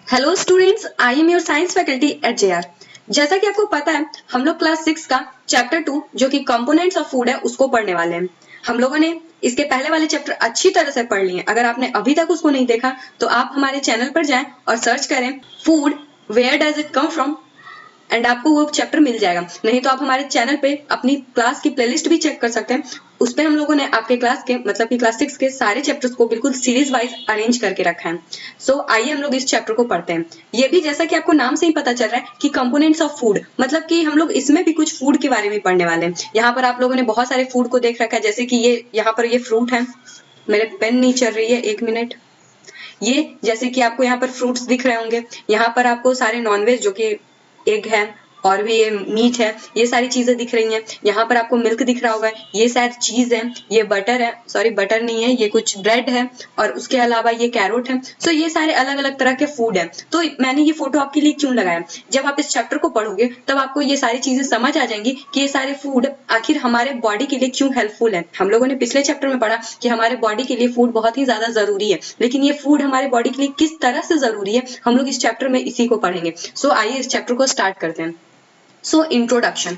Hello students, I am your science faculty at JR. जैसा कि आपको पता है, हम लोग क्लास 6 का चैप्टर 2 जो कि कंपोनेंट्स ऑफ फूड है उसको पढ़ने वाले हैं। हम लोगों ने इसके पहले वाले चैप्टर अच्छी तरह से पढ़ लिए। अगर आपने अभी तक उसको नहीं देखा तो आप हमारे चैनल पर जाएं और सर्च करें food, where does it come from, and आपको वो चैप्टर मिल जाएगा। नहीं तो आप हमारे चैनल पे अपनी क्लास की प्लेलिस्ट भी चेक कर सकते हैं। उस पे हम लोगों ने आपके क्लास के मतलब कि क्लास 6 के सारे चैप्टर्स को बिल्कुल सीरीज वाइज अरेंज करके रखा है। सो आइए हम लोग इस चैप्टर को पढ़ते हैं। ये भी जैसा कि आपको नाम से ही पता चल रहा है कि कंपोनेंट्स ऑफ फूड, मतलब कि हम लोग इसमें भी कुछ फूड के बारे में पढ़ने वाले हैं। यहाँ पर आप लोगों ने बहुत सारे फूड को देख रखा है, जैसे कि ये यहाँ पर ये फ्रूट है। मेरे पेन नहीं चल रही है, एक मिनट। ये जैसे कि आपको यहाँ पर फ्रूट्स दिख रहे होंगे। यहाँ पर आपको सारे नॉनवेज जो कि एग है और भी ये मीट है, ये सारी चीजें दिख रही हैं। यहाँ पर आपको मिल्क दिख रहा होगा, ये शायद चीज है, ये बटर है, सॉरी बटर नहीं है, ये कुछ ब्रेड है, और उसके अलावा ये कैरोट है। सो ये सारे अलग अलग तरह के फूड है। तो मैंने ये फोटो आपके लिए क्यों लगाया, जब आप इस चैप्टर को पढ़ोगे तब आपको ये सारी चीजें समझ आ जाएंगी कि ये सारे फूड आखिर हमारे बॉडी के लिए क्यों हेल्पफुल है। हम लोगों ने पिछले चैप्टर में पढ़ा कि हमारे बॉडी के लिए फूड बहुत ही ज्यादा जरूरी है, लेकिन ये फूड हमारे बॉडी के लिए किस तरह से जरूरी है हम लोग इस चैप्टर में इसी को पढ़ेंगे। सो आइए इस चैप्टर को स्टार्ट करते हैं। सो इंट्रोडक्शन,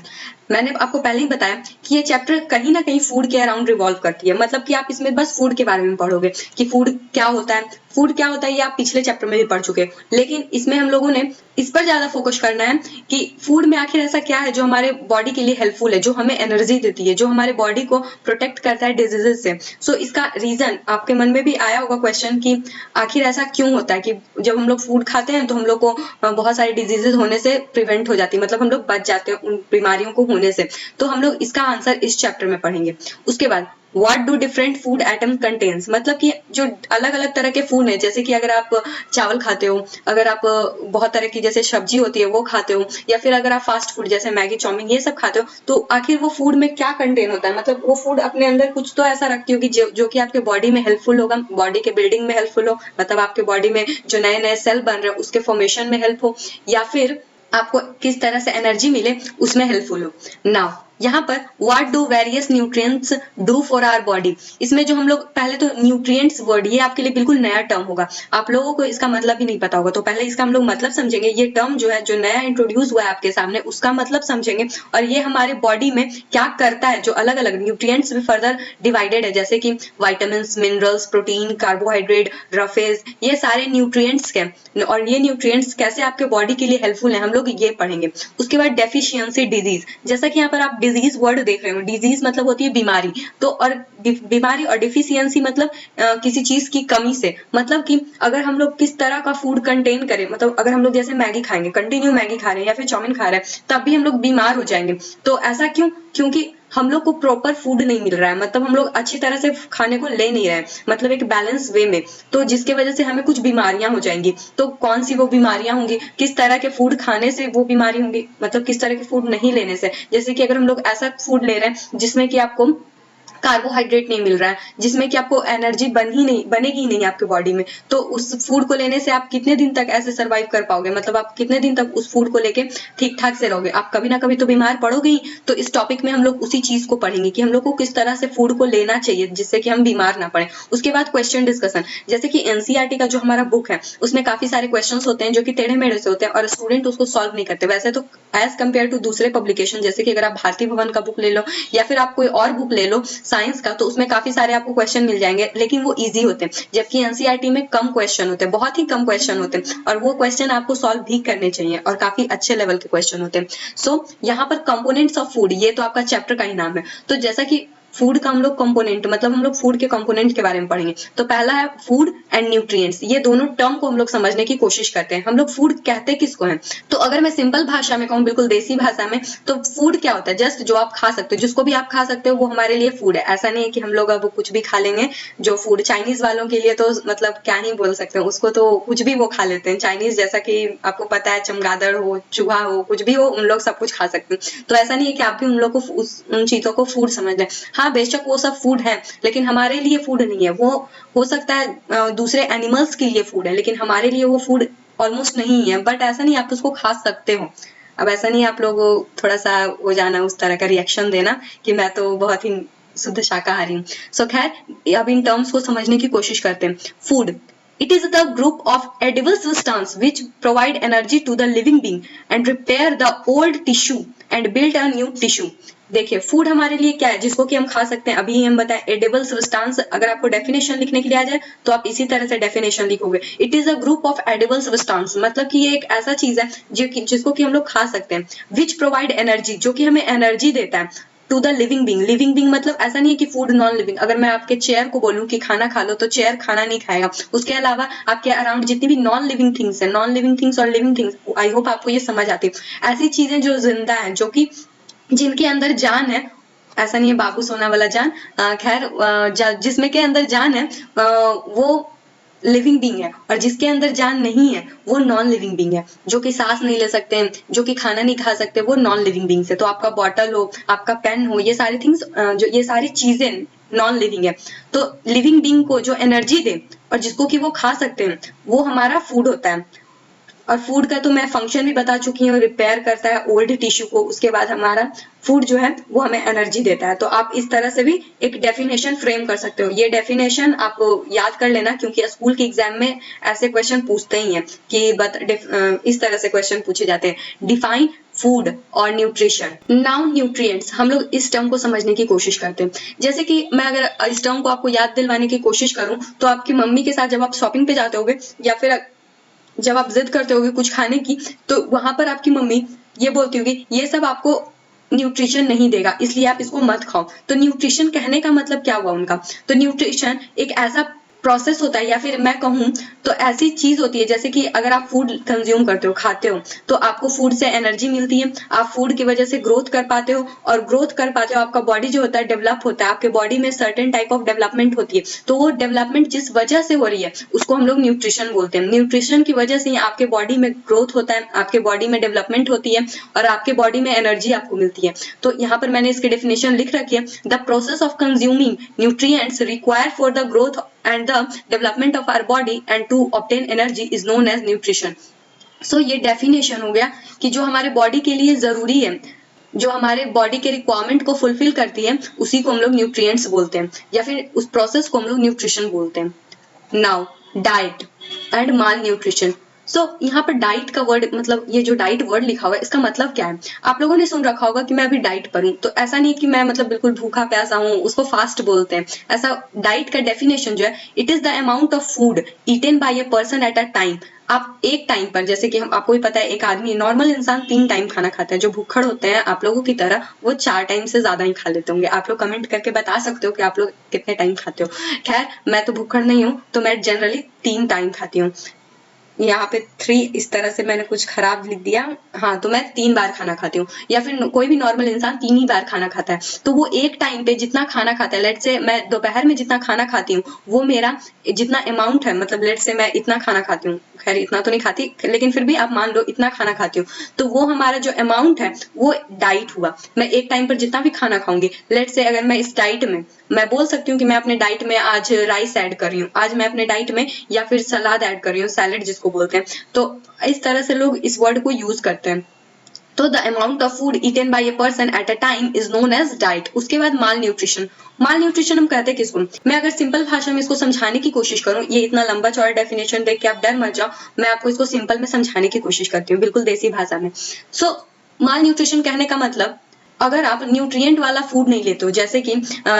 मैंने आपको पहले ही बताया कि ये चैप्टर कहीं ना कहीं फूड के अराउंड रिवॉल्व करती है। मतलब कि आप इसमें बस फूड के बारे में पढ़ोगे कि फूड क्या होता है। फूड क्या होता है ये आप पिछले चैप्टर में भी पढ़ चुके हैं, लेकिन इसमें हम लोगों ने इस पर ज्यादा फोकस करना है कि फूड में आखिर ऐसा क्या है जो हमारे बॉडी के लिए हेल्पफुल है, जो हमें एनर्जी देती है, जो हमारे बॉडी को प्रोटेक्ट करता है डिजीजेस से। सो इसका रीजन आपके मन में भी आया होगा क्वेश्चन कि आखिर ऐसा क्यों होता है कि जब हम लोग फूड खाते हैं तो हम लोग को बहुत सारी डिजीजेस होने से प्रिवेंट हो जाती है, मतलब हम लोग बच जाते हैं उन बीमारियों को होने से। तो हम लोग इसका आंसर इस चैप्टर में पढ़ेंगे। उसके बाद what do different food item contains, मतलब कि जो अलग अलग तरह के फूड है, जैसे कि अगर आप चावल खाते हो, अगर आप बहुत तरह की जैसे सब्जी होती है वो खाते हो, या फिर अगर आप फास्ट फूड जैसे मैगी चाउमीन ये सब खाते हो, तो आखिर वो फूड में क्या कंटेन होता है। मतलब वो फूड अपने अंदर कुछ तो ऐसा रखती होगी जो कि आपके बॉडी में हेल्पफुल होगा, बॉडी के बिल्डिंग में हेल्पफुल हो, मतलब आपके बॉडी में जो नए नए सेल बन रहे हैं उसके फॉर्मेशन में हेल्प हो, या फिर आपको किस तरह से एनर्जी मिले उसमें हेल्पफुल हो। नाउ यहाँ पर what do various nutrients do for our body, इसमें जो हम लोग पहले तो न्यूट्रिएंट्स वर्ड ये आपके लिए बिल्कुल नया टर्म होगा, आप लोगों को इसका मतलब ही नहीं पता होगा। तो पहले इसका हम लोग मतलब समझेंगे। ये टर्म जो है जो नया इंट्रोड्यूस हुआ है आपके सामने उसका मतलब समझेंगे, और ये हमारे बॉडी में क्या करता है। जो अलग अलग न्यूट्रिएंट्स भी फर्दर डिवाइडेड है, जैसे कि vitamin, minerals, protein, carbohydrate, roughage, ये सारे न्यूट्रिएंट्स के, और ये न्यूट्रिएंट्स कैसे आपके बॉडी के लिए हेल्पफुल है हम लोग ये पढ़ेंगे। उसके बाद डेफिशिएंसी डिजीज, जैसा कि यहाँ पर आप डिजीज वर्ड देख रहे हो, डिजीज मतलब होती है बीमारी, तो और बीमारी, और डिफिशियंसी मतलब किसी चीज की कमी से, मतलब कि अगर हम लोग किस तरह का फूड कंटेन करें, मतलब अगर हम लोग जैसे मैगी खाएंगे, कंटिन्यू मैगी खा रहे हैं या फिर चाउमीन खा रहे हैं, तब भी हम लोग बीमार हो जाएंगे। तो ऐसा क्यों? क्योंकि हम लोग को प्रॉपर फूड नहीं मिल रहा है, मतलब हम लोग अच्छी तरह से खाने को ले नहीं रहे हैं, मतलब एक बैलेंस वे में, तो जिसके वजह से हमें कुछ बीमारियां हो जाएंगी। तो कौन सी वो बीमारियां होंगी, किस तरह के फूड खाने से वो बीमारी होंगी, मतलब किस तरह के फूड नहीं लेने से। जैसे कि अगर हम लोग ऐसा फूड ले रहे हैं जिसमें कि आपको कार्बोहाइड्रेट नहीं मिल रहा है, जिसमें कि आपको एनर्जी बनेगी ही नहीं आपके बॉडी में, तो उस फूड को लेने से आप कितने दिन तक ऐसे सरवाइव कर पाओगे, मतलब आप कितने दिन तक उस फूड को लेके ठीक ठाक से रहोगे, आप कभी ना कभी तो बीमार पड़ोगे ही। तो इस टॉपिक में हम लोग उसी चीज को पढ़ेंगे कि हम लोग को किस तरह से फूड को लेना चाहिए जिससे कि हम बीमार ना पड़े। उसके बाद क्वेश्चन डिस्कशन, जैसे कि एनसीईआरटी का जो हमारा बुक है उसमें काफी सारे क्वेश्चन होते हैं जो कि टेढ़े मेढ़े से होते हैं और स्टूडेंट उसको सॉल्व नहीं करते। वैसे तो एज कम्पेयर टू दूसरे पब्लिकेशन, जैसे कि अगर आप भारती भवन का बुक ले लो या फिर आप कोई और बुक ले लो साइंस का, तो उसमें काफी सारे आपको क्वेश्चन मिल जाएंगे, लेकिन वो इजी होते हैं, जबकि एनसीईआरटी में कम क्वेश्चन होते हैं, बहुत ही कम क्वेश्चन होते हैं, और वो क्वेश्चन आपको सॉल्व भी करने चाहिए और काफी अच्छे लेवल के क्वेश्चन होते हैं। सो यहाँ पर कंपोनेंट्स ऑफ फूड, ये तो आपका चैप्टर का ही नाम है। तो जैसा कि फूड का हम लोग कंपोनेंट, मतलब हम लोग फूड के कंपोनेंट के बारे में पढ़ेंगे। तो पहला है फूड एंड न्यूट्रिएंट्स, ये दोनों टर्म को हम लोग समझने की कोशिश करते हैं। हम लोग फूड कहते किसको हैं? तो अगर मैं सिंपल भाषा में कहूँ, बिल्कुल देसी भाषा में, तो फूड क्या होता है? जस्ट जो आप खा सकते हो, जिसको भी आप खा सकते हो वो हमारे लिए फूड है। ऐसा नहीं है कि हम लोग अब कुछ भी खा लेंगे। जो फूड चाइनीज वालों के लिए तो मतलब क्या ही बोल सकते हैं, उसको तो कुछ भी वो खा लेते हैं। चाइनीज जैसा कि आपको पता है, चमगादड़ हो, चूहा हो, कुछ भी हो, उन लोग सब कुछ खा सकते हैं। तो ऐसा नहीं है कि आप भी उन लोग को उन चीजों को फूड समझ लें। हाँ बेशक वो सब फूड है, लेकिन हमारे लिए फूड नहीं है। वो हो सकता है दूसरे एनिमल्स के लिए फूड है, लेकिन हमारे लिए वो फूड ऑलमोस्ट नहीं है। बट ऐसा नहीं, आप उसको खा सकते हो। अब ऐसा नहीं आप लोग थोड़ा सा हो जाना, उस तरह का रिएक्शन देना कि मैं तो बहुत ही शुद्ध शाकाहारी हूँ। सो खैर अब इन टर्म्स को समझने की कोशिश करते हैं। Food, It is the group of edible substance which provide energy to the living being and repair the old tissue and build a new tissue. देखिए फूड हमारे लिए क्या है जिसको कि हम खा सकते हैं, अभी ही हम बताएं एडिबल सब्सटेंस। अगर आपको डेफिनेशन लिखने के लिए आ जाए तो आप इसी तरह से डेफिनेशन लिखोगे। It is a group of edible substance, मतलब कि ये एक ऐसा चीज है जिसको कि हम लोग खा सकते हैं। विच प्रोवाइड एनर्जी, जो कि हमें एनर्जी देता है। To the living being, living being मतलब ऐसा नहीं है कि फूड नॉन लिविंग। अगर मैं आपके चेयर को बोलूं कि खाना खा लो तो चेयर खाना नहीं खाएगा। उसके अलावा आपके अराउंड जितनी भी नॉन लिविंग थिंग्स है, नॉन लिविंग थिंग्स और लिविंग थिंग्स, आई होप आपको ये समझ आती है। ऐसी चीजें जो जिंदा है, जो कि जिनके अंदर जान है, ऐसा नहीं है बाबू सोना वाला जान, खैर जिसमें के अंदर जान है वो लिविंग बींग है, और जिसके अंदर जान नहीं है वो नॉन लिविंग बींग है। जो कि सांस नहीं ले सकते हैं, जो कि खाना नहीं खा सकते, वो नॉन लिविंग बींग्स है। तो आपका बॉटल हो, आपका पेन हो, ये सारी थिंग्स, जो ये सारी चीजें नॉन लिविंग है। तो लिविंग बींग को जो एनर्जी दे और जिसको कि वो खा सकते हैं, वो हमारा फूड होता है। और फूड का तो मैं फंक्शन भी बता चुकी हूँ, रिपेयर करता है ओल्ड टिश्यू को। उसके बाद हमारा फूड जो है वो हमें एनर्जी देता है। तो आप इस तरह से भी एक डेफिनेशन फ्रेम कर सकते हो। ये डेफिनेशन आप याद कर लेना, क्योंकि स्कूल के एग्जाम में ऐसे क्वेश्चन पूछते ही हैं कि इस तरह से क्वेश्चन पूछे जाते हैं। डिफाइन फूड और न्यूट्रिशन। नाउ न्यूट्रिएंट्स, हम लोग इस टर्म को समझने की कोशिश करते हैं। जैसे कि मैं अगर इस टर्म को आपको याद दिलवाने की कोशिश करूं तो आपकी मम्मी के साथ जब आप शॉपिंग पे जाते होगे या फिर जब आप जिद करते होगे कुछ खाने की, तो वहां पर आपकी मम्मी ये बोलती होगी ये सब आपको न्यूट्रिशन नहीं देगा, इसलिए आप इसको मत खाओ। तो न्यूट्रिशन कहने का मतलब क्या हुआ उनका? तो न्यूट्रिशन एक ऐसा प्रोसेस होता है, या फिर मैं कहूँ तो ऐसी चीज होती है जैसे कि अगर आप फूड कंज्यूम करते हो, खाते हो, तो आपको फूड से एनर्जी मिलती है, आप फूड की वजह से ग्रोथ कर पाते हो, और ग्रोथ कर पाते हो आपका बॉडी जो होता है डेवलप होता है, आपके बॉडी में सर्टेन टाइप ऑफ डेवलपमेंट होती है। तो वो डेवलपमेंट जिस वजह से हो रही है उसको हम लोग न्यूट्रिशन बोलते हैं। न्यूट्रिशन की वजह से ही आपके बॉडी में ग्रोथ होता है, आपके बॉडी में डेवलपमेंट होती है, और आपके बॉडी में एनर्जी आपको मिलती है। तो यहाँ पर मैंने इसकी डेफिनेशन लिख रखी है। The process of consuming nutrients required for the growth and the development of our body and to obtain energy is known as nutrition. So ये definition हो गया कि जो हमारे बॉडी के लिए जरूरी है, जो हमारे बॉडी के रिक्वायरमेंट को फुलफिल करती है, उसी को हम लोग न्यूट्रिएंट्स बोलते हैं, या फिर उस प्रोसेस को हम लोग न्यूट्रिशन बोलते हैं। Now diet and malnutrition. So यहाँ पर डाइट का वर्ड, मतलब ये जो डाइट वर्ड लिखा हुआ है इसका मतलब क्या है? आप लोगों ने सुन रखा होगा कि मैं अभी डाइट पर हूँ, तो ऐसा नहीं कि मैं मतलब बिल्कुल भूखा प्यासा हूँ, उसको फास्ट बोलते हैं। ऐसा डाइट का डेफिनेशन जो है, it is the amount of food eaten by a person at a time. आप एक टाइम पर, जैसे कि हम आपको भी पता है एक आदमी नॉर्मल इंसान 3 टाइम खाना खाता है, जो भूखड़ होते हैं आप लोगों की तरह वो 4 टाइम से ज्यादा ही खा लेते होंगे। आप लोग कमेंट करके बता सकते हो कि आप लोग कितने टाइम खाते हो। खैर मैं तो भूखड़ नहीं हूँ, तो मैं जनरली 3 टाइम खाती हूँ। यहाँ पे 3 इस तरह से मैंने कुछ खराब लिख दिया, हाँ, तो मैं 3 बार खाना खाती हूँ, या फिर कोई भी नॉर्मल इंसान 3 ही बार खाना खाता है। तो वो एक टाइम पे जितना खाना खाता है, लेट से मैं दोपहर में जितना खाना खाती हूँ वो मेरा जितना अमाउंट है, मतलब लेट से मैं इतना खाना खाती हूँ, खैर इतना तो नहीं खाती लेकिन फिर भी आप मान लो इतना खाना खाती हूँ, तो वो हमारा जो अमाउंट है वो डाइट हुआ। मैं एक टाइम पर जितना भी खाना खाऊंगी, लेट से अगर मैं इस डाइट में, मैं बोल सकती हूँ कि मैं अपने डाइट में आज राइस ऐड कर रही हूँ, आज मैं अपने डाइट में या फिर सलाद ऐड कर रही हूँ, सैलेड जिसको बोलते हैं। तो इस तरह से लोग इस वर्ड को यूज करते हैं। तो the amount of food eaten by a person at a time is known as diet. उसके बाद माल न्यूट्रिशन। माल न्यूट्रिशन हम कहते हैं किसको? मैं अगर सिंपल भाषा में इसको समझाने की कोशिश करूं, ये इतना लंबा चौड़ा डेफिनेशन देख के आप डर मत जाओ, मैं आपको इसको सिंपल में समझाने की कोशिश करती हूँ, बिल्कुल देसी भाषा में। सो माल न्यूट्रिशन कहने का मतलब, अगर आप न्यूट्रिएंट वाला फूड नहीं लेते हो, जैसे कि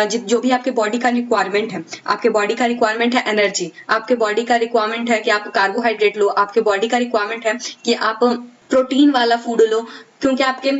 जो भी आपके बॉडी का रिक्वायरमेंट है, आपके बॉडी का रिक्वायरमेंट है एनर्जी, आपके बॉडी का रिक्वायरमेंट है कि आप कार्बोहाइड्रेट लो, आपके बॉडी का रिक्वायरमेंट है कि आप प्रोटीन वाला फूड लो, क्योंकि आपके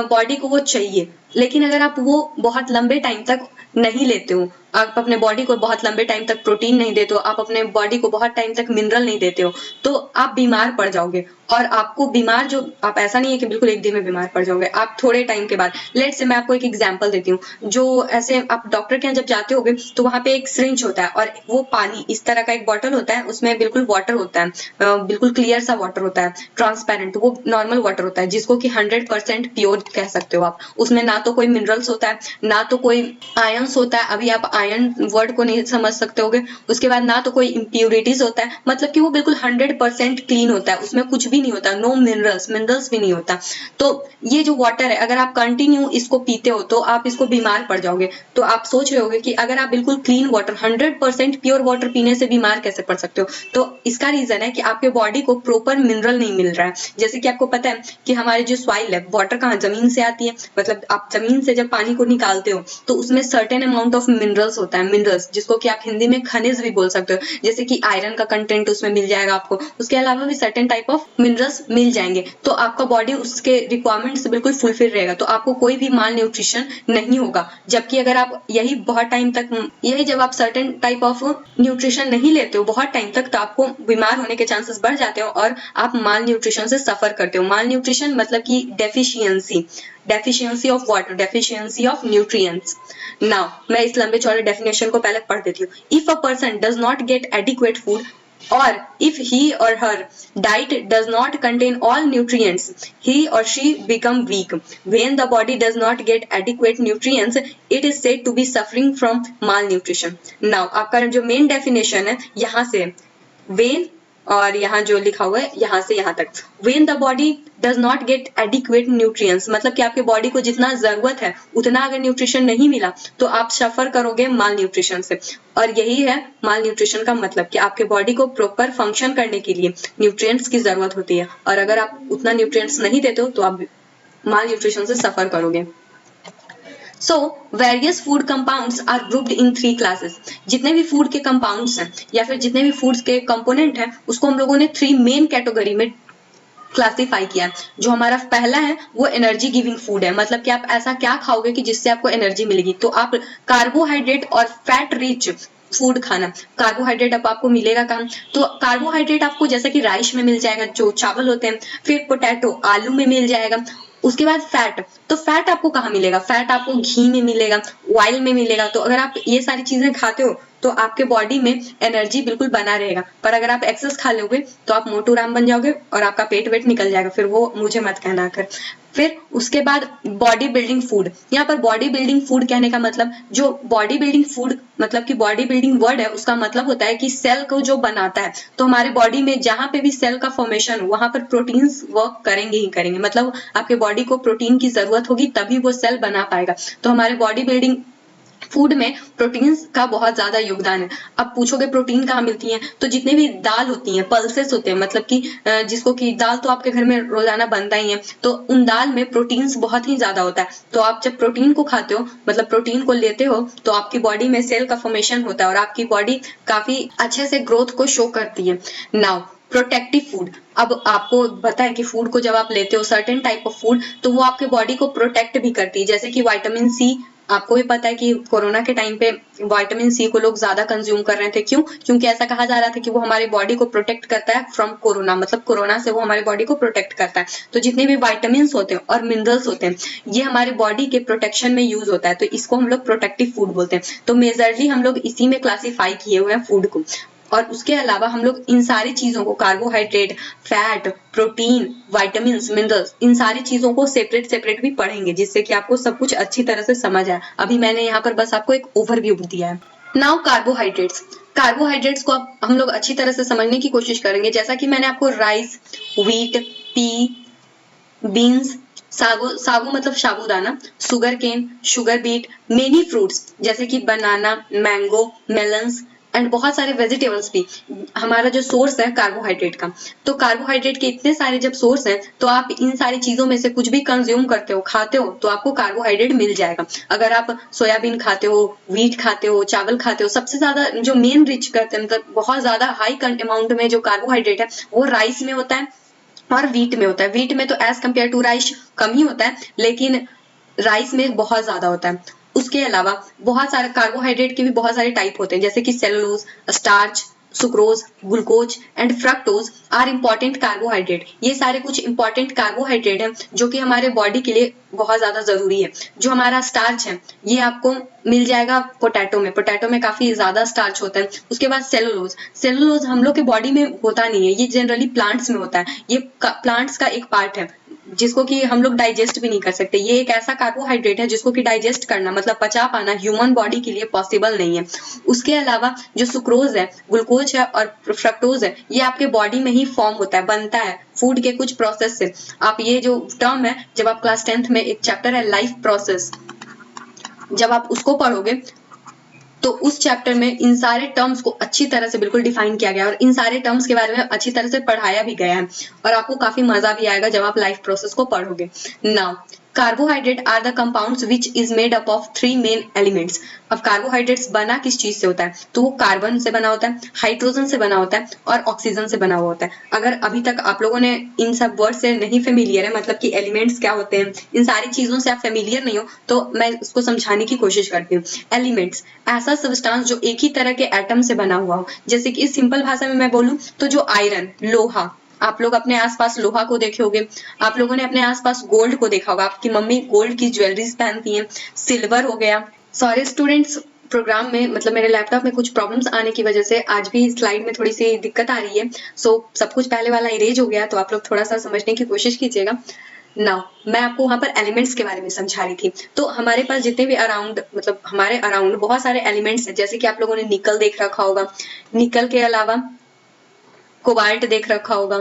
बॉडी को वो चाहिए। लेकिन अगर आप वो बहुत लंबे टाइम तक नहीं लेते हो, आप अपने बॉडी को बहुत लंबे टाइम तक प्रोटीन नहीं देते हो, आप अपने बॉडी को बहुत टाइम तक मिनरल नहीं देते हो, तो आप बीमार पड़ जाओगे। और आपको बीमार जो, आप ऐसा नहीं है कि बिल्कुल एक दिन में बीमार पड़ जाओगे, आप थोड़े टाइम के बाद, लेट से मैं आपको एक एग्जांपल देती हूँ। जो ऐसे आप डॉक्टर के यहाँ जब जाते होगे तो वहां पे एक सिरिंज होता है, और वो पानी इस तरह का एक बॉटल होता है, उसमें बिल्कुल वाटर होता है, बिल्कुल क्लियर सा वाटर होता है, ट्रांसपेरेंट, वो नॉर्मल वाटर होता है जिसको कि 100% प्योर कह सकते हो आप। उसमें ना तो कोई मिनरल्स होता है, ना तो कोई आयंस होता है। अभी आप आयरन वर्ड को नहीं समझ सकते होगे। उसके बाद ना तो कोई इम्प्योरिटीज होता है, मतलब कि वो बिल्कुल 100% क्लीन होता है, उसमें कुछ भी नहीं होता, नो मिनरल्स भी नहीं होता। तो ये जो वाटर है, अगर आप कंटिन्यू इसको पीते हो तो आप इसको बीमार पड़ जाओगे। तो आप सोच रहे होगे कि अगर आप बिल्कुल क्लीन वाटर 100% प्योर वाटर पीने से बीमार कैसे पड़ सकते हो। तो इसका रीजन है कि आपके बॉडी को प्रॉपर मिनरल नहीं मिल रहा है। जैसे कि आपको पता है कि हमारे जो सॉइल है, वाटर कहाँ, जमीन से आती है, मतलब आप जमीन से जब पानी को निकालते हो तो उसमें सर्टेन अमाउंट ऑफ मिनरल्स होता है, मिनरल्स जिसको कि आप हिंदी में खनिज भी बोल सकते हो, जैसे कि आयरन का कंटेंट उसमें मिल जाएगा आपको। उसके अलावा भी सर्टेन टाइप ऑफ मिनरल्स मिल जाएंगे, तो आपका बॉडी उसके रिक्वायरमेंट से बिल्कुल फुलफिल रहेगा, तो आपको कोई भी माल न्यूट्रिशन नहीं होगा। जबकि अगर आप यही बहुत टाइम तक, यही जब आप सर्टेन टाइप ऑफ न्यूट्रिशन नहीं लेते हो बहुत टाइम तक, तो आपको बीमार होने के चांसेस बढ़ जाते हो और आप माल न्यूट्रिशन से सफर करते हो। माल न्यूट्रिशन मतलब कि deficiency of water, deficiency of nutrients. Now मैं इस लंबे चौड़े डेफिनेशन को पहले पढ़ देती हूँ। If a person does not gate adequate food or if he or her diet does not contain all nutrients, he or she become weak. When the body does not get adequate nutrients, it is said to be suffering from malnutrition. Now आपका जो main definition है यहाँ से when, और यहाँ जो लिखा हुआ है यहाँ से यहाँ तक, when the body does not get adequate nutrients, मतलब कि आपके बॉडी को जितना जरूरत है उतना अगर न्यूट्रिशन नहीं मिला तो आप सफर करोगे माल न्यूट्रिशन से। और यही है माल न्यूट्रिशन का मतलब कि आपके बॉडी को प्रॉपर फंक्शन करने के लिए न्यूट्रिएंट्स की जरूरत होती है, और अगर आप उतना न्यूट्रिएंट्स नहीं देते हो तो आप माल न्यूट्रिशन से सफर करोगे। So various food compounds are grouped in 3 classes. जितने भी फूड के कंपाउंड्स हैं या फिर जितने भी फूड्स के कंपोनेंट हैं उसको हम लोगों ने 3 मेन कैटेगरी में क्लासिफाई किया है। जो हमारा पहला है वो एनर्जी गिविंग फूड है, मतलब कि आप ऐसा क्या खाओगे कि जिससे आपको एनर्जी मिलेगी। तो आप कार्बोहाइड्रेट और फैट रिच फूड खाना। कार्बोहाइड्रेट अब आपको मिलेगा कहाँ, तो कार्बोहाइड्रेट आपको जैसे कि राइस में मिल जाएगा, जो चावल होते हैं, फिर पोटैटो आलू में मिल जाएगा। उसके बाद फैट, तो फैट आपको कहाँ मिलेगा, फैट आपको घी में मिलेगा, ऑयल में मिलेगा। तो अगर आप ये सारी चीजें खाते हो तो आपके बॉडी में एनर्जी बिल्कुल बना रहेगा। पर अगर आप एक्सेस खा लोगे तो आप मोटू राम बन जाओगे और आपका पेट वेट निकल जाएगा, फिर वो मुझे मत कहना कर। फिर उसके बाद बॉडी बिल्डिंग फूड। यहाँ पर बॉडी बिल्डिंग फूड कहने का मतलब, जो बॉडी बिल्डिंग फूड मतलब कि बॉडी बिल्डिंग वर्ड है उसका मतलब होता है कि सेल को जो बनाता है। तो हमारे बॉडी में जहां पे भी सेल का फॉर्मेशन हो वहां पर प्रोटीन्स वर्क करेंगे ही करेंगे, मतलब आपके बॉडी को प्रोटीन की जरूरत होगी तभी वो सेल बना पाएगा। तो हमारे बॉडी बिल्डिंग फूड में प्रोटीन्स का बहुत ज्यादा योगदान है। अब पूछोगे प्रोटीन कहाँ मिलती है, तो जितने भी दाल होती हैं, पल्सेस होते हैं, मतलब कि जिसको कि दाल तो आपके घर में रोजाना बनता ही है, तो उन दाल में प्रोटीन्स बहुत ही ज्यादा होता है। तो आप जब प्रोटीन को खाते हो, मतलब प्रोटीन को लेते हो, तो आपकी बॉडी में सेल का फॉर्मेशन होता है और आपकी बॉडी काफी अच्छे से ग्रोथ को शो करती है। Now protective food. अब आपको पता है कि फूड को जब आप लेते हो सर्टेन टाइप ऑफ फूड, तो वो आपके बॉडी को प्रोटेक्ट भी करती है। जैसे कि विटामिन सी, आपको भी पता है कि कोरोना के टाइम पे विटामिन सी को लोग ज्यादा कंज्यूम कर रहे थे। क्यों? क्योंकि ऐसा कहा जा रहा था कि वो हमारी बॉडी को प्रोटेक्ट करता है फ्रॉम कोरोना, मतलब कोरोना से वो हमारी बॉडी को प्रोटेक्ट करता है। तो जितने भी विटामिन होते हैं और मिनरल्स होते हैं ये हमारे बॉडी के प्रोटेक्शन में यूज होता है, तो इसको हम लोग प्रोटेक्टिव फूड बोलते हैं। तो मेजरली हम लोग इसी में क्लासीफाई किए हुए हैं फूड को। और उसके अलावा हम लोग इन सारी चीजों को, carbohydrate, fat, protein, vitamins, minerals, इन सारी चीजों को सेपरेट भी पढ़ेंगे, जिससे कि आपको सब कुछ अच्छी तरह से समझ आए। अभी मैंने यहाँ पर बस आपको एक ओवरव्यू दिया है। नाउ कार्बोहाइड्रेट्स को हम लोग अच्छी तरह से समझने की कोशिश करेंगे। जैसा कि मैंने आपको rice, wheat, pea, beans, sago मतलब साबूदाना, sugar cane, sugar beet, many fruits जैसे कि बनाना, मैंगो, मेलन्स एंड बहुत सारे वेजिटेबल्स भी हमारा जो सोर्स है कार्बोहाइड्रेट का। तो कार्बोहाइड्रेट के इतने सारे जब सोर्स हैं तो आप इन सारी चीजों में से कुछ भी कंज्यूम करते हो, खाते हो, तो आपको कार्बोहाइड्रेट मिल जाएगा। अगर आप सोयाबीन खाते हो, व्हीट खाते हो, चावल खाते हो, सबसे ज्यादा जो मेन रिच करते हैं, मतलब बहुत ज्यादा हाई अमाउंट में जो कार्बोहाइड्रेट है वो राइस में होता है और व्हीट में होता है। व्हीट में तो एज कम्पेयर टू राइस कम ही होता है, लेकिन राइस में बहुत ज्यादा होता है। उसके अलावा बहुत सारे कार्बोहाइड्रेट के भी बहुत सारे टाइप होते हैं, जैसे कि cellulose, starch, sucrose, glucose and fructose are important carbohydrate. ये सारे कुछ इंपॉर्टेंट कार्बोहाइड्रेट हैं जो कि हमारे बॉडी के लिए बहुत ज्यादा जरूरी है। जो हमारा स्टार्च है ये आपको मिल जाएगा पोटैटो में काफी ज्यादा स्टार्च होता है। उसके बाद सेलुलोज हम लोग के बॉडी में होता नहीं है, ये जनरली प्लांट्स में होता है। ये प्लांट्स का एक पार्ट है, जिसको कि हम लोग डाइजेस्ट भी नहीं कर सकते। ये एक ऐसा कार्बोहाइड्रेट है जिसको कि डाइजेस्ट करना मतलब पचा पाना ह्यूमन बॉडी के लिए पॉसिबल नहीं है। उसके अलावा जो सुक्रोज है, ग्लूकोज है और फ्रक्टोज है, ये आपके बॉडी में ही फॉर्म होता है, बनता है फूड के कुछ प्रोसेस से। आप ये जो टर्म है, जब आप क्लास 10th में एक चैप्टर है लाइफ प्रोसेस, जब आप उसको पढ़ोगे तो उस चैप्टर में इन सारे टर्म्स को अच्छी तरह से बिल्कुल डिफाइन किया गया है और इन सारे टर्म्स के बारे में अच्छी तरह से पढ़ाया भी गया है और आपको काफी मजा भी आएगा जब आप लाइफ प्रोसेस को पढ़ोगे। Now carbohydrate are the compounds which is made up of 3 main elements. अब कार्बोहाइड्रेट्स बना किस चीज से होता है, तो वो कार्बन से बना होता है, हाइड्रोजन से बना होता है और ऑक्सीजन से बना हुआ होता है। अगर अभी तक आप लोगों ने इन सब वर्ड से नहीं फेमिलियर है, मतलब कि एलिमेंट्स क्या होते हैं, इन सारी चीजों से आप फेमिलियर नहीं हो, तो मैं इसको समझाने की कोशिश करती हूँ। एलिमेंट्स ऐसा सब्सटेंस जो एक ही तरह के एटम से बना हुआ हो। जैसे कि इस सिंपल भाषा में मैं बोलूं तो जो आयरन, लोहा, आप लोग अपने आसपास लोहा को देखे होंगे, आप लोगों ने अपने आसपास गोल्ड को देखा होगा, आपकी मम्मी गोल्ड की ज्वेलरीज पहनती हैं। सिल्वर हो गया। सॉरी स्टूडेंट्स, प्रोग्राम में मतलब मेरे लैपटॉप में कुछ प्रॉब्लम्स आने की वजह से आज भी स्लाइड में थोड़ी सी दिक्कत आ रही है। सो सब कुछ पहले वाला इरेज हो गया, तो आप लोग थोड़ा सा समझने की कोशिश कीजिएगा। नाउ मैं आपको वहां पर एलिमेंट्स के बारे में समझा रही थी। तो हमारे पास जितने भी अराउंड मतलब हमारे अराउंड बहुत सारे एलिमेंट्स हैं, जैसे कि आप लोगों ने निकल देख रखा होगा, निकल के अलावा कोबाल्ट देख रखा होगा,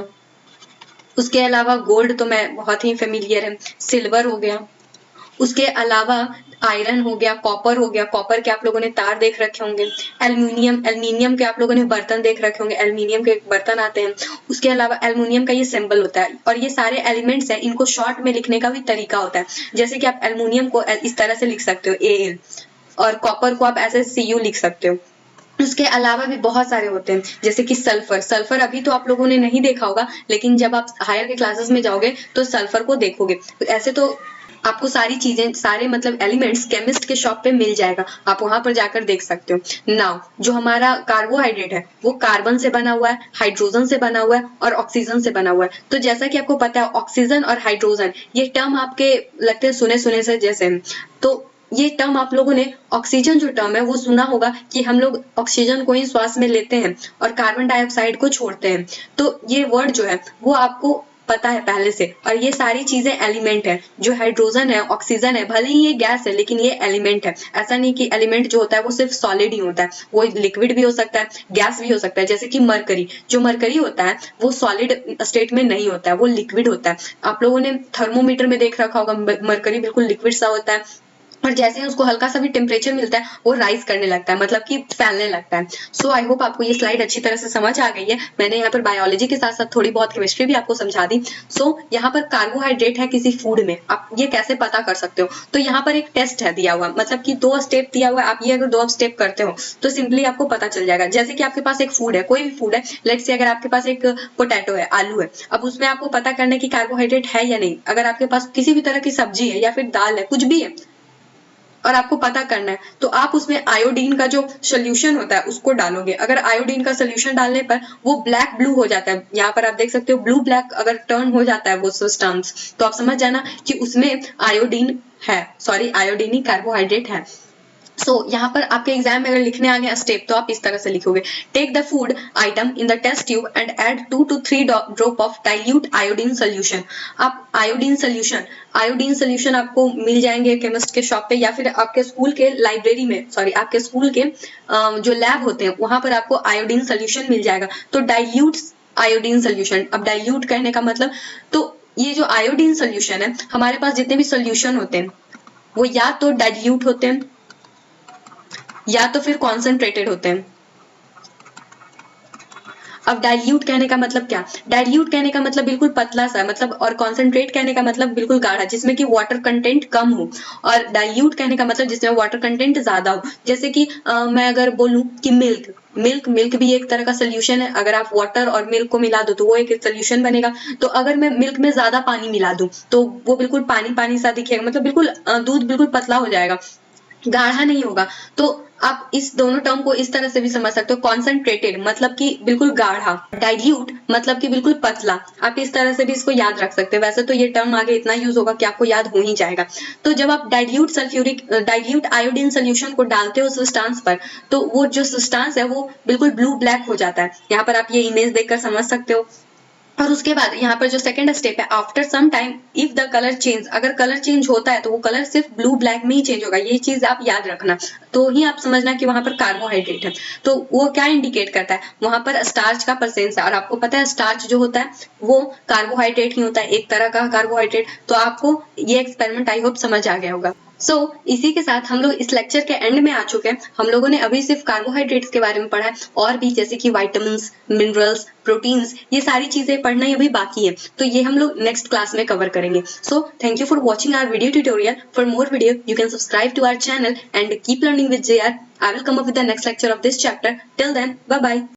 उसके अलावा गोल्ड तो मैं बहुत ही फेमिलियर है, सिल्वर हो गया, उसके अलावा आयरन हो गया, कॉपर हो गया, कॉपर के आप लोगों ने तार देख रखे होंगे, एल्यूमिनियम, एल्यूमिनियम के आप लोगों ने बर्तन देख रखे होंगे, एल्यूमिनियम के बर्तन आते हैं। उसके अलावा एल्यूमिनियम का ये सिंबल होता है और ये सारे एलिमेंट्स हैं, इनको शॉर्ट में लिखने का भी तरीका होता है। जैसे कि आप एल्यूमिनियम को इस तरह से लिख सकते हो AL और कॉपर को आप ऐसे CU लिख सकते हो। उसके अलावा भी बहुत सारे होते हैं, जैसे कि सल्फर। सल्फर अभी तो आप लोगों ने नहीं देखा होगा, लेकिन जब आप हायर के क्लासेस में जाओगे तो सल्फर को देखोगे। ऐसे तो आपको सारी चीजें, सारे मतलब एलिमेंट्स केमिस्ट के शॉप पे मिल जाएगा, आप वहां पर जाकर देख सकते हो। नाउ जो हमारा कार्बोहाइड्रेट है वो कार्बन से बना हुआ है, हाइड्रोजन से बना हुआ है और ऑक्सीजन से बना हुआ है। तो जैसा कि आपको पता है ऑक्सीजन और हाइड्रोजन ये टर्म आपके लगते हैं सुने सुने से जैसे, तो ये टर्म आप लोगों ने ऑक्सीजन जो टर्म है वो सुना होगा कि हम लोग ऑक्सीजन को ही श्वास में लेते हैं और कार्बन डाइऑक्साइड को छोड़ते हैं। तो ये वर्ड जो है वो आपको पता है पहले से, और ये सारी चीजें एलिमेंट है। जो हाइड्रोजन है, ऑक्सीजन है, भले ही ये गैस है लेकिन ये एलिमेंट है। ऐसा नहीं कि एलिमेंट जो होता है वो सिर्फ सॉलिड ही होता है, वो लिक्विड भी हो सकता है, गैस भी हो सकता है। जैसे कि मरकरी, जो मरकरी होता है वो सॉलिड स्टेट में नहीं होता है, वो लिक्विड होता है। आप लोगों ने थर्मोमीटर में देख रखा होगा, मरकरी बिल्कुल लिक्विड सा होता है और जैसे ही उसको हल्का सा भी टेम्परेचर मिलता है वो राइज करने लगता है, मतलब कि फैलने लगता है। सो आई होप आपको ये स्लाइड अच्छी तरह से समझ आ गई है। मैंने यहाँ पर बायोलॉजी के साथ साथ थोड़ी बहुत केमिस्ट्री भी आपको समझा दी। सो यहाँ पर कार्बोहाइड्रेट है किसी फूड में, आप ये कैसे पता कर सकते हो, तो यहाँ पर एक टेस्ट है दिया हुआ, मतलब कि 2 स्टेप दिया हुआ है। आप ये अगर 2 स्टेप करते हो तो सिंपली आपको पता चल जाएगा। जैसे कि आपके पास एक फूड है, कोई भी फूड है, लेट्स से अगर आपके पास एक पोटैटो है, आलू है, अब उसमें आपको पता करना है कि कार्बोहाइड्रेट है या नहीं। अगर आपके पास किसी भी तरह की सब्जी है या फिर दाल है, कुछ भी है और आपको पता करना है, तो आप उसमें आयोडीन का जो सोल्यूशन होता है उसको डालोगे। अगर आयोडीन का सोल्यूशन डालने पर वो ब्लैक ब्लू हो जाता है, यहाँ पर आप देख सकते हो ब्लू ब्लैक अगर टर्न हो जाता है वो सब्सटेंस, तो आप समझ जाना कि उसमें आयोडीन है, सॉरी आयोडीन ही कार्बोहाइड्रेट है। सो यहाँ पर आपके एग्जाम में अगर लिखने आ गया स्टेप तो आप इस तरह से लिखोगे, take the food item in the test tube and add 2 to 3 drop of dilute iodine solution. आप आयोडीन सोल्यूशन आपको मिल जाएंगे केमिस्ट के शॉप पे या फिर आपके स्कूल के लाइब्रेरी में, सॉरी आपके स्कूल के जो लैब होते हैं वहां पर आपको आयोडीन सोल्यूशन मिल जाएगा। तो डाइल्यूट आयोडीन सोल्यूशन, अब डाइल्यूट कहने का मतलब, तो ये जो आयोडीन सोल्यूशन है, हमारे पास जितने भी सोल्यूशन होते हैं वो या तो डाइल्यूट होते हैं या तो फिर कॉन्सेंट्रेटेड होते हैं। अब डाइल्यूट कहने का मतलब क्या, डाइल्यूट कहने का मतलब बिल्कुल पतला सा, मतलब, और कॉन्सेंट्रेट कहने का मतलब बिल्कुल गाढ़ा जिसमें कि वाटर कंटेंट कम हो, और डाइल्यूट कहने का मतलब जिसमें वाटर कंटेंट ज्यादा हो। जैसे कि मैं अगर बोलूं कि मिल्क भी एक तरह का सोल्यूशन है। अगर आप वाटर और मिल्क को मिला दो तो वो एक सोल्यूशन बनेगा। तो अगर मैं मिल्क में ज्यादा पानी मिला दूं तो वो बिल्कुल पानी पानी सा दिखेगा, मतलब बिल्कुल दूध बिल्कुल पतला हो जाएगा, गाढ़ा नहीं होगा। तो आप इस दोनों टर्म को इस तरह से भी समझ सकते हो, कॉन्सेंट्रेटेड मतलब कि बिल्कुल गाढ़ा, डाइल्यूट मतलब कि बिल्कुल पतला। आप इस तरह से भी इसको याद रख सकते हो। वैसे तो ये टर्म आगे इतना यूज होगा कि आपको याद हो ही जाएगा। तो जब आप डाइल्यूट आयोडीन सोल्यूशन को डालते हो सब्सटेंस पर, तो वो जो सब्सटेंस है वो बिल्कुल ब्लू ब्लैक हो जाता है। यहाँ पर आप ये इमेज देखकर समझ सकते हो। और उसके बाद यहाँ पर जो सेकंड स्टेप है, after some time if the colour change, अगर कलर चेंज होता है तो वो कलर सिर्फ ब्लू ब्लैक में ही चेंज होगा, ये चीज आप याद रखना। तो ही आप समझना कि वहां पर कार्बोहाइड्रेट है। तो वो क्या इंडिकेट करता है, वहां पर स्टार्च का प्रेजेंस है, और आपको पता है स्टार्च जो होता है वो कार्बोहाइड्रेट ही होता है, एक तरह का कार्बोहाइड्रेट। तो आपको ये एक्सपेरिमेंट आई होप समझ आ गया होगा। इसी के साथ हम लोग इस लेक्चर के एंड में आ चुके हैं। हम लोगों ने अभी सिर्फ कार्बोहाइड्रेट्स के बारे में पढ़ा है, और भी जैसे कि विटामिन्स, मिनरल्स, प्रोटीन्स, ये सारी चीजें पढ़ना अभी बाकी है। तो ये हम लोग नेक्स्ट क्लास में कवर करेंगे। Thank you for watching our video tutorial. For more video you can subscribe to our channel and keep learning with JR. I will come up with the next lecture of this chapter. Till then, bye bye.